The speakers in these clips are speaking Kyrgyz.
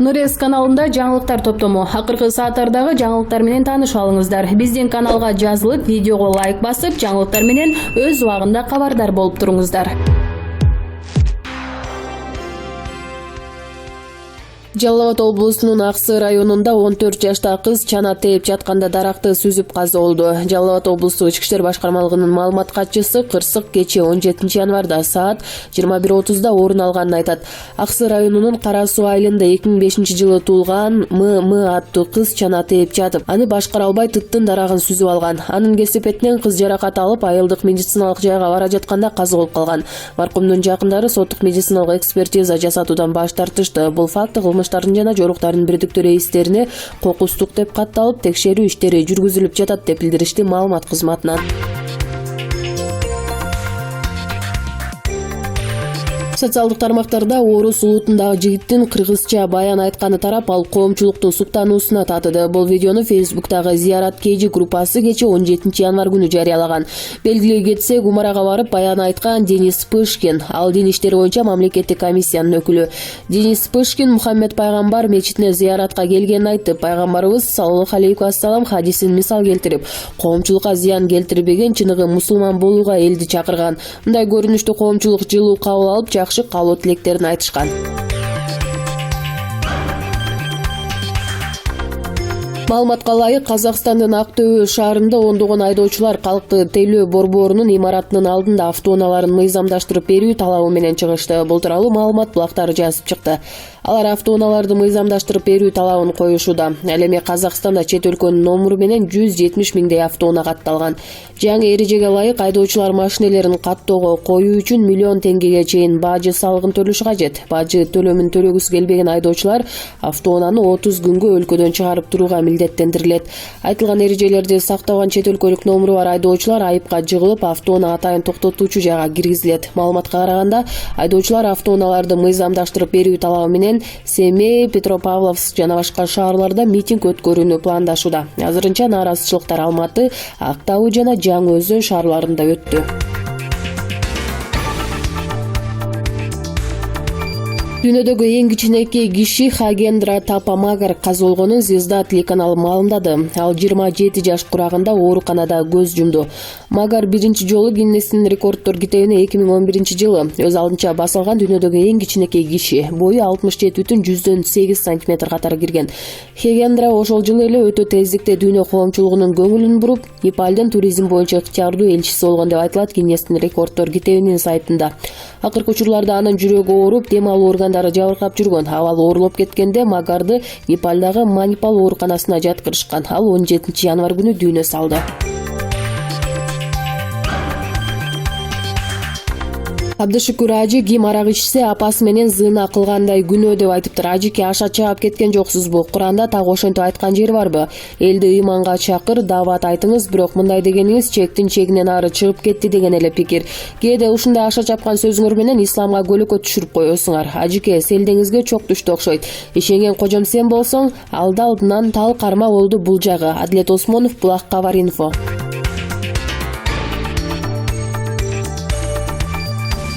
Нурес каналында жаңылыктар топтому. Акыркы сааттардагы жаңылыктар менен таанышып алыңыздар. Биздин каналга жазылып, видеого лайк басып, жаңылыктар менен өз убагында кабардар болуп туруңуздар. Жалал Абад облусунун Аксы районунда 14 жаштагы кыз чана тээп жатканда даракты сүзүп каза болду. Жалал Абад облустук ички иштер башкармалыгынын маалымат катчысы кырсык кечээ 17 январда саат 21:30 орун алганын айтат. Аксы районунун Кара Суу айылында 2005-жылы туулган ММ аттуу кыз чана тээп жатып, аны башкара албай тыттын дарагын сүзүп алган. Анын кесепетинен кыз жаракат алып, айылдык медициналык жайга бара жатканда каза болуп калган. Маркумдун жакындары соттук медициналык экспертиза жасатуудан баш тартышты. Бул факт жана жоруктардын бирдиктүү рейистерине кокустук деп катталып, текшерүү иштери жүргүзүлүп жатат деп билдиришти маалымат кызматынан. Социалдык тармактарда Орус улутундагы жигиттин кыргызча баян айтканы тарап, ал коомчулуктун суктануусуна татыды. Бул видеону Фейсбуктагы Зиярат Кейжи группасы кечээ 17 январ күнү жарыялаган. Белгилей кетсек, Умарага барып баян айткан Денис Пышкин, ал дин иштери боюнча мамлекеттик комиссиянын өкүлү. Денис Пышкин Мухаммед пайгамбар мечитине зияратка келгенин айтып, пайгамбарыбыз саллаллаху алейхи вассалам хадисин мисал келтирип, коомчулукка зыян келтирбеген чыныгы мусулман болууга элди чакырган. Мындай көрүнүштү коомчулук жылуу кабыл алып, жакшы каалоо тилектерин айтышкан. Маалыматка ылайык, Казакстандын Актөбө шаарында ондогон айдоочулар калкты тейлөө борборунун имаратынын алдында автоунааларын мыйзамдаштырып берүү талабы менен чыгышты. Бул тууралуу маалымат булактар жазып чыкты. Алар автоунааларды мыйзамдаштырып берүү талабын коюшууда. Ал эми Казакстанда чет өлкөнүн номуру менен 170 миңдей автоунаа катталган. Жаңы эрежеге ылайык айдоочулар машинелерин каттоого коюу үчүн миллион теңгеге чейин бажы салыгын төлөшү кажет. Бажы төлөмүн төлөгүсү келбеген айдоочулар автоунааны 30 күнгө өлкөдөн чыгарып турууга милдеттендирилет. Айтылган эрежелерди сактаган чет өлкөлүк номуру бар айдоочулар айыпка жыгылып, автоунаа атайын токтотуучу жайга киргизилет. Маалыматка караганда, айдоочулар автоунааларды мыйзамдаштырып берүү талабы менен Семей, Петропавловск жана башка шаарларда митинг өткөрүүнү пландашууда. Азырынча нааразычылыктар Алматы, Актау жана Жаңы Өзөн шаарларында өттү. Дүйнөдөгү эң кичинекей киши Хагендра Тапамагар каза болгонун Звезда телеканалы маалымдады. Ал 27 жаш курагында ооруканада көз жумду. Магар биринчи жолу Гиннестин рекорддор китебине 2011-жылы өз алдынча басылган дүйнөдөгү эң кичинекей киши. Бою 67,8 см катары кирген. Хагендра ошол жылы эле өтө тездикте дүйнө коомчулугунун көңүлүн буруп, Непалдын туризм боюнча ыктыярдуу элчиси болгон деп айтылат Гиннестин рекорддор китебинин сайтында. Акыркы учурларда анын жүрөгү ооруп, дем алуу органдары жабыркап жүргөн. Абал оорулуп кеткенде Магарды Непалдагы Манипал ооруканасына жаткырышкан. Ал 17 январ күнү дүйнө салды. Абдышүкүр Ажи ким арак ичсе апасы менен зына кылгандай күнөө деп айтыптыр. Ажике аша чаап кеткен жоксузбу? Куранда так ошентип айткан жери барбы? Элди ыйманга чакыр, даават айтыңыз, бирок мындай дегениңиз чектин чегинен ары чыгып кетти деген эле пикир. Кээде ушундай аша чапкан сөзүңөр менен исламга көлөкө түшүрүп коесуңар. Ажике, селдеңизге чок түштү окшойт. Ишенген кожом сен болсоң, алды алдынан тал карма болду бул жагы. Адилет Осмонов, Булак Кабар Инфо.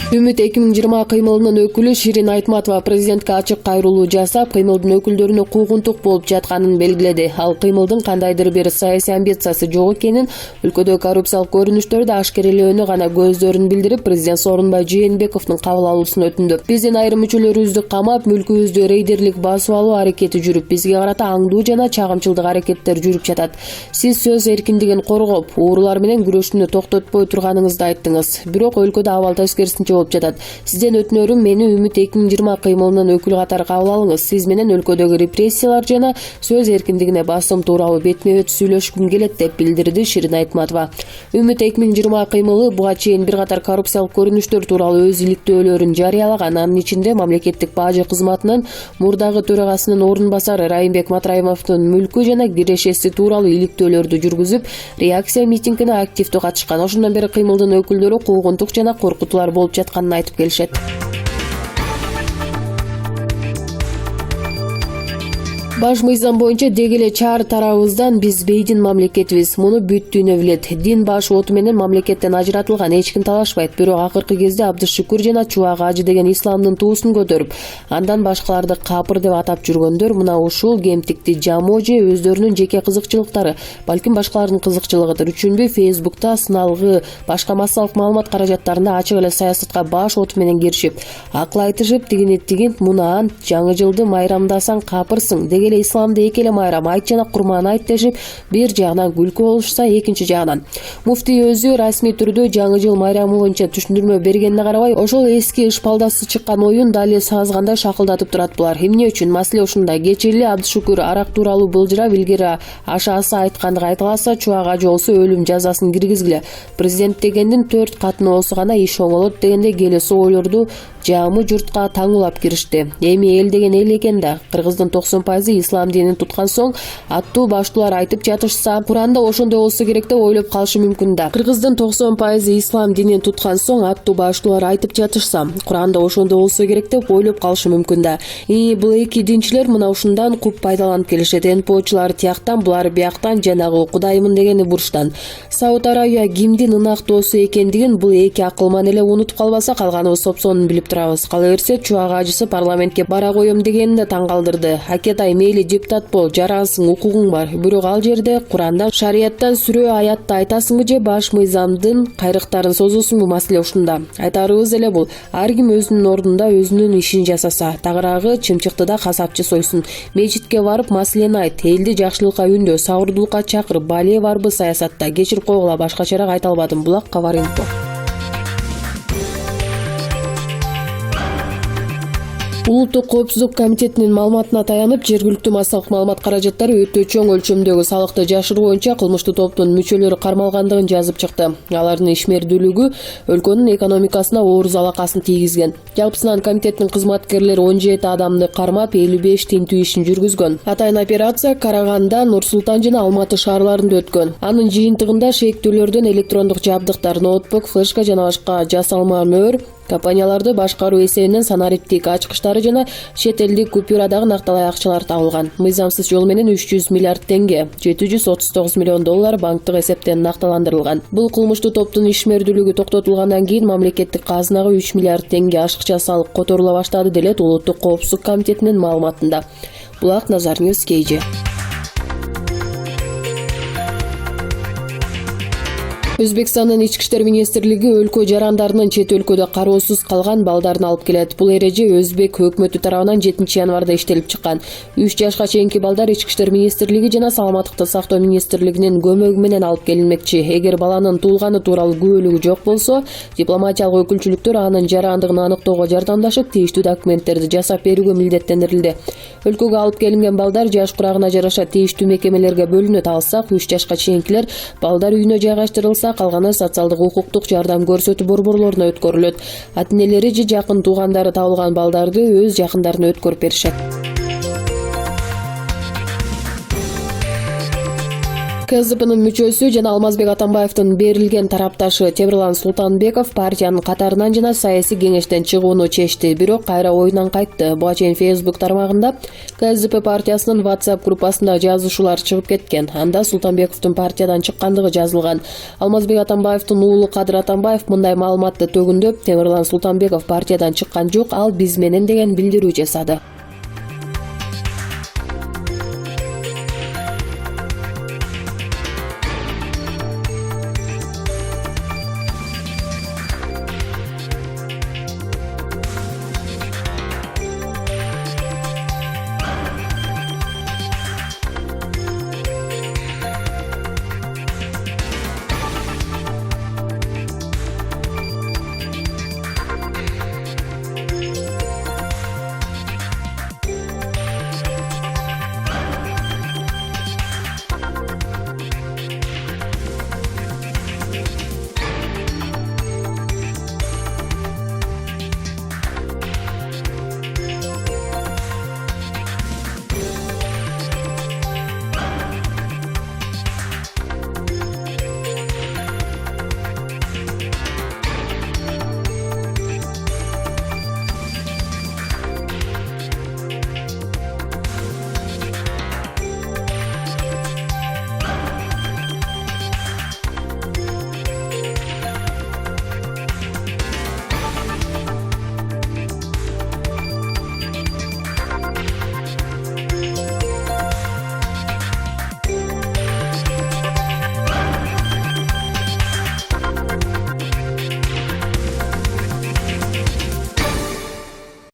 Үмүт 2020 кыймылынын өкүлү Ширин Айтматова президентке ачык кайрылуу жасап, кыймылдын өкүлдөрүнө куугунтук болуп жатканын белгиледи. Ал кыймылдын кандайдыр бир саясий амбициясы жок экенин, өлкөдө коррупциялык көрүнүштөрдү ашкерелөөнү гана көздөрүн билдирип, президент Сооронбай Жээнбековдун кабыл алуусун өтүндү. Биздин айрым мүчөлөрүбүздү камап, мүлкүбүздү рейдерлик басып алуу аракети жүрүп, бизге карата аңдуу жана чагымчылдык аракеттер жүрүп жатат. Сиз сөз эркиндигин коргоп, уурулар менен күрөшүүнү токтотпой турганыңызды айттыңыз. Бирок өлкөдө абал тескерисинче болуп жатат. Сизден өтүнөрүм, мени Үмүт 2020 кыймылынын өкүлү катары кабыл алыңыз. Сиз менен өлкөдөгү репрессиялар жана сөз эркиндигине басым тууралуу бетме-бет сүйлөшкүм келет деп билдирди Ширин Айтматова. Үмүт 2020 кыймылы буга чейин бир катар коррупциялык көрүнүштөр тууралуу өз иликтөөлөрүн жарыялаган. Анын ичинде мамлекеттик бажы кызматынын мурдагы төрагасынын орун басары Райымбек Матраимовдун мүлкү жана кирешеси тууралуу иликтөөлөрдү жүргүзүп, реакция митингине активдүү катышкан. Ошондон бери кыймылдын өкүлдөрү куугунтук жана коркутуулар болуп жатканын айтып келишет. Баш мыйзам боюнча деги эле чаар тарабыбыздан биз бейдин мамлекетибиз. Муну бүт дүйнө билет. Дин баш оту менен мамлекеттен ажыратылган, эч ким талашпайт. Бирок акыркы кезде Абдышүкүр жана Чубак ажы деген исламдын туусун көтөрүп, андан башкаларды капыр деп атап жүргөндөр мына ушул кемтикти жамоо же өздөрүнүн жеке кызыкчылыктары, балким башкалардын кызыкчылыгыдыр үчүнбү Фейсбукта сыналгы башка массалык маалымат каражаттарында ачык эле саясатка баш оту менен киришип, акыл айтышып, тигин мунаан жаңы жылды майрамдасаң капырсың, деги эле исламда эки эле майрам айт жана курман айт дешип, бир жагынан күлкү болушса, экинчи жагынан муфтий өзү расмий түрдө жаңы жыл майрамы боюнча түшүндүрмө бергенине карабай, ошол эски ышпалдасы чыккан оюн дали сазгандай шакылдатып турат булар. Эмне үчүн? Маселе ушунда. Кечээ эле Абдышүкүр арак тууралуу былжырап, илгери ашаасы айткандык айтыласа, Чубак ажы болсо өлүм жазасын киргизгиле. Президент дегендин 4 катыны болсо гана иш оңолот дегенде келесі ойлорду жаамы журтка таңуулап киришти. Эми эл деген эл экен да. Кыргыздын 90% ислам динин туткан соң аттуу баштуулар айтып жатышса, Куранда ошондой болсо керек деп ойлоп калышы мүмкүн да. Кыргыздын 90% ислам динин туткан соң аттуу баштуулар айтып жатышса, Куранда ошондой болсо керек деп ойлоп калышы мүмкүн да. Бул эки динчилер мына ушундан куп пайдаланып келишет. НПОчулар тияктан, булар бияктан, жанагы Кудаймын дегени бурчтан. Сауд Арабия кимдин ынак доосу экендигин бул эки акылман эле унутуп калбаса, калганыбыз сопсонун билип турабыз. Кала берсе, Чубак ажысы парламентке бара коем дегенин да таң калтырды. Акетай мейли депутат бол, жарансың, укугуң бар. Бирок ал жерде Курандан, шарияттан сүрө аятты айтасыңбы же баш мыйзамдын кайрыктарын созосуңбу? Маселе ушунда. Айтарыбыз эле бул, ар ким өзүнүн ордунда өзүнүн ишин жасаса, тагыраагы чымчыктыда касапчы сойсун. Мечитке барып маселени айт, элди жакшылыкка үндө, сабырдуулукка чакыр. Бале барбы саясатта? Кечирип койгула, башкачараак айта албадым. Булак Каваринфо. Улуттук коопсуздук комитетинин маалыматына таянып, жергиликтүү массалык маалымат каражаттары өтө чоң өлчөмдөгү салыкты жашыруу боюнча кылмыштуу топтун мүчөлөрү кармалгандыгын жазып чыкты. Алардын ишмердүүлүгү өлкөнүн экономикасына оор залакасын тийгизген. Жалпысынан комитеттин кызматкерлери 17 адамды кармап, 55 тинтүү ишин жүргүзгөн. Атайын операция Караганда, Нур Султан жана Алматы шаарларында өткөн. Анын жыйынтыгында шектүүлөрдөн электрондук жабдыктар, ноутбук, флешка жана башка жасалма мөр, компанияларды башкаруу эсебинен санариптик ачкычтары жана чет элдик купюрадагы накталай акчалар табылган. Мыйзамсыз жол менен 300 миллиард теңге, 739 миллион доллар банктык эсептен накталандырылган. Бул кылмыштуу топтун ишмердүүлүгү токтотулгандан кийин мамлекеттик казынага 3 миллиард теңге ашыкча салык которула баштады делет Улуттук коопсуздук комитетинин маалыматында. Булак Назар Ньюс KG. Өзбекстандын ички иштер министрлиги өлкө жарандарынын чет өлкөдө кароосуз калган балдарын алып келет. Бул эреже Өзбек өкмөтү тарабынан 7 январда иштелип чыккан. 3 жашка чейинки балдар ички иштер министрлиги жана саламаттыкты сактоо министрлигинин көмөгү менен алып келинмекчи. Эгер баланын туулганы тууралуу күбөлүгү жок болсо, дипломатиялык өкүлчүлүктөр анын жарандыгын аныктоого жардамдашып, тийиштүү документтерди жасап берүүгө милдеттендирилди. Өлкөгө алып келинген балдар жаш курагына жараша тийиштүү мекемелерге бөлүнөт. Алсак, 3 жашка чейинкилер балдар үйүнө жайгаштырылса, калганы социалдык укуктук жардам көрсөтүү борборлоруна өткөрүлөт. Ата-энелери же жакын туугандары табылган балдарды өз жакындарына өткөрүп беришет. КСДПнын мүчөсү жана Алмазбек Атамбаевдин берилген тарапташы Темирлан Султанбеков партиянын катарынан жана саясий кеңештен чыгууну чечти, бирок кайра оюнан кайтты. Буга чейин Facebook тармагында КСДП партиясынын WhatsApp группасында жазышуулар чыгып кеткен. Анда Султанбековдун партиядан чыккандыгы жазылган. Алмазбек Атамбаевдин уулу Кадыр Атамбаев мындай маалыматты төгүндөп, Темирлан Султанбеков партиядан чыккан жок, ал биз менен деген билдирүү жасады.